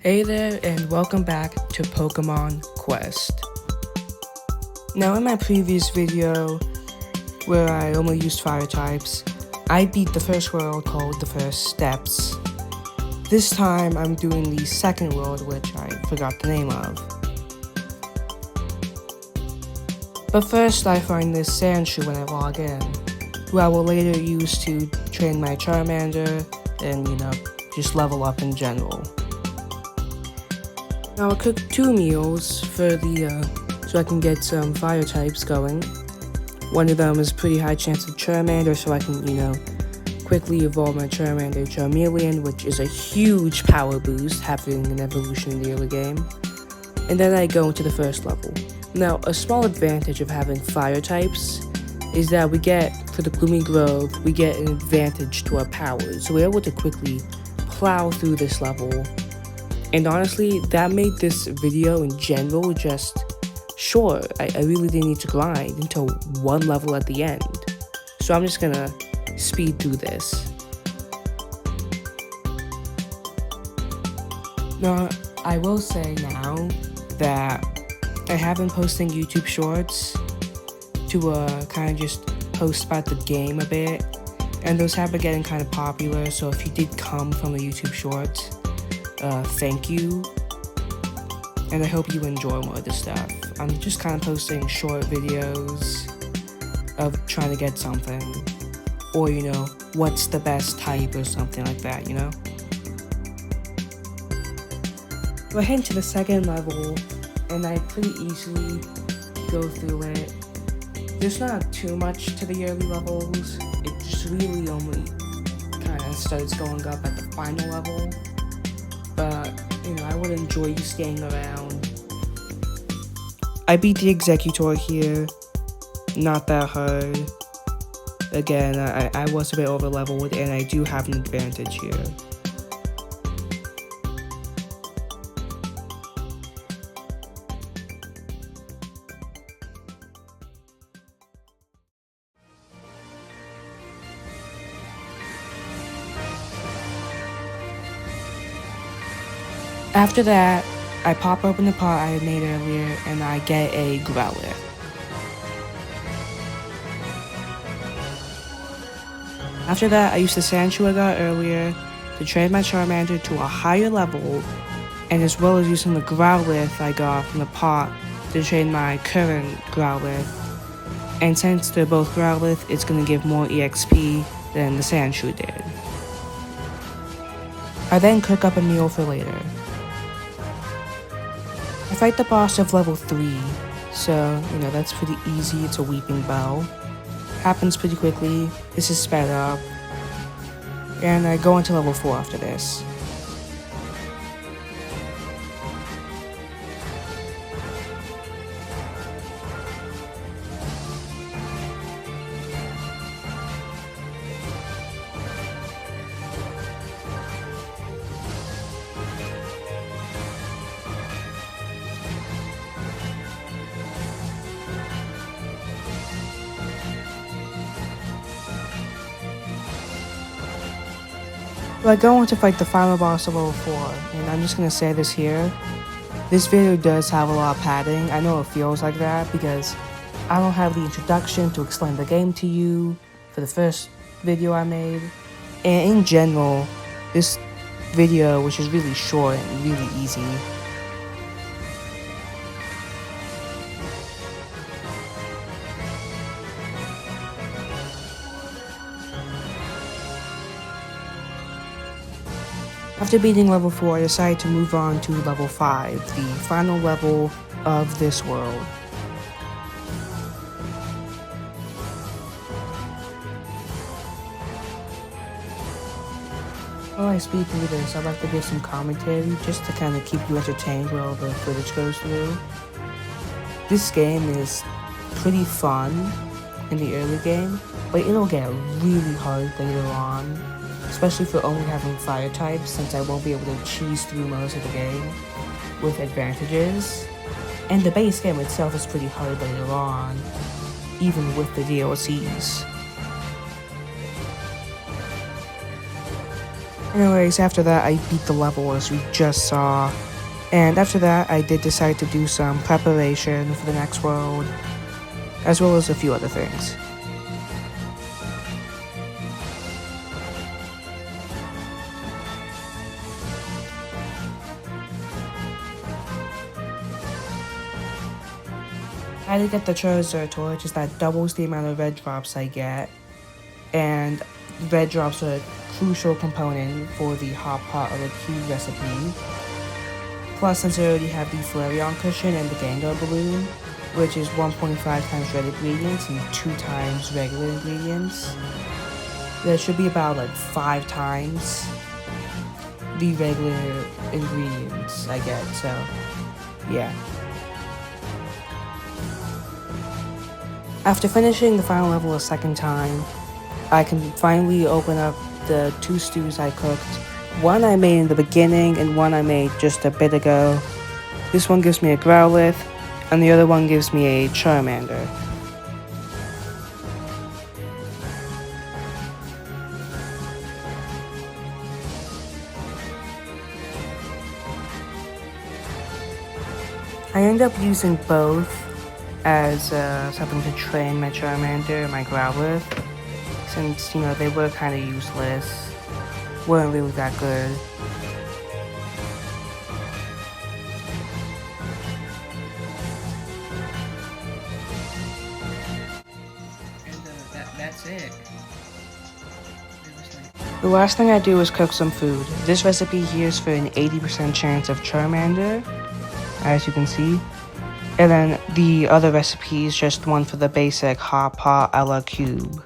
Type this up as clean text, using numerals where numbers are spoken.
Hey there, and welcome back to Pokemon Quest. Now, in my previous video, where I only used fire types, I beat the first world called the First Steps. This time, I'm doing the second world, which I forgot the name of. But first, I find this Sandshrew when I log in, who I will later use to train my Charmander and, just level up in general. Now I'll cook 2 meals for so I can get some fire types going. One of them is pretty high chance of Charmander, so I can, quickly evolve my Charmander Charmeleon, which is a huge power boost, having an evolution in the early game. And then I go into the first level. Now, a small advantage of having fire types is that we get, for the Gloomy Grove, we get an advantage to our powers, so we're able to quickly plow through this level. And honestly, that made this video in general just short. I really didn't need to grind until one level at the end. So I'm just gonna speed through this. Now, I will say now that I have been posting YouTube shorts to kind of just post about the game a bit. And those have been getting kind of popular, so if you did come from the YouTube shorts, thank you, and I hope you enjoy more of this stuff. I'm just kind of posting short videos of trying to get something, or what's the best type or something like that, We're heading to the second level, and I pretty easily go through it. There's not too much to the early levels, it just really only kind of starts going up at the final level. But, I would enjoy you staying around. I beat the Executor here. Not that hard. Again, I was a bit over leveled, and I do have an advantage here. After that, I pop open the pot I had made earlier, and I get a Growlithe. After that, I use the Sandshrew I got earlier to train my Charmander to a higher level, and as well as using the Growlithe I got from the pot to train my current Growlithe. And since they're both Growlithe, it's going to give more EXP than the Sandshrew did. I then cook up a meal for later. I fight the boss of level 3, so, that's pretty easy. It's a Weeping Bell. Happens pretty quickly, this is sped up, and I go into level 4 after this. Well, I go on to fight the final boss of level 4, and I'm just gonna say this here. This video does have a lot of padding. I know it feels like that because I don't have the introduction to explain the game to you for the first video I made. And in general, this video, which is really short and really easy, After beating level 4, I decided to move on to level 5, the final level of this world. While I speed through this, I'd like to give some commentary just to kind of keep you entertained while the footage goes through. This game is pretty fun in the early game, but it'll get really hard later on. Especially for only having fire types, since I won't be able to cheese through most of the game with advantages. And the base game itself is pretty hard later on, even with the DLCs. Anyways, after that, I beat the level as we just saw. And after that, I did decide to do some preparation for the next world, as well as a few other things. I had to get the Charizard torch, just that doubles the amount of red drops I get. And red drops are a crucial component for the hot pot or the Q recipe. Plus, since I already have the Flareon cushion and the Gengar balloon, which is 1.5 times red ingredients and 2 times regular ingredients, there should be about like 5 times the regular ingredients I get, so yeah. After finishing the final level a second time, I can finally open up the 2 stews I cooked. One I made in the beginning and one I made just a bit ago. This one gives me a Growlithe, and the other one gives me a Charmander. I end up using both as something to train my Charmander and my Growlithe, since, you know, they were kind of useless, weren't really that good. And that's it. The last thing I do is cook some food. This recipe here is for an 80% chance of Charmander, as you can see. And then the other recipe is just one for the basic hot pot a la cube.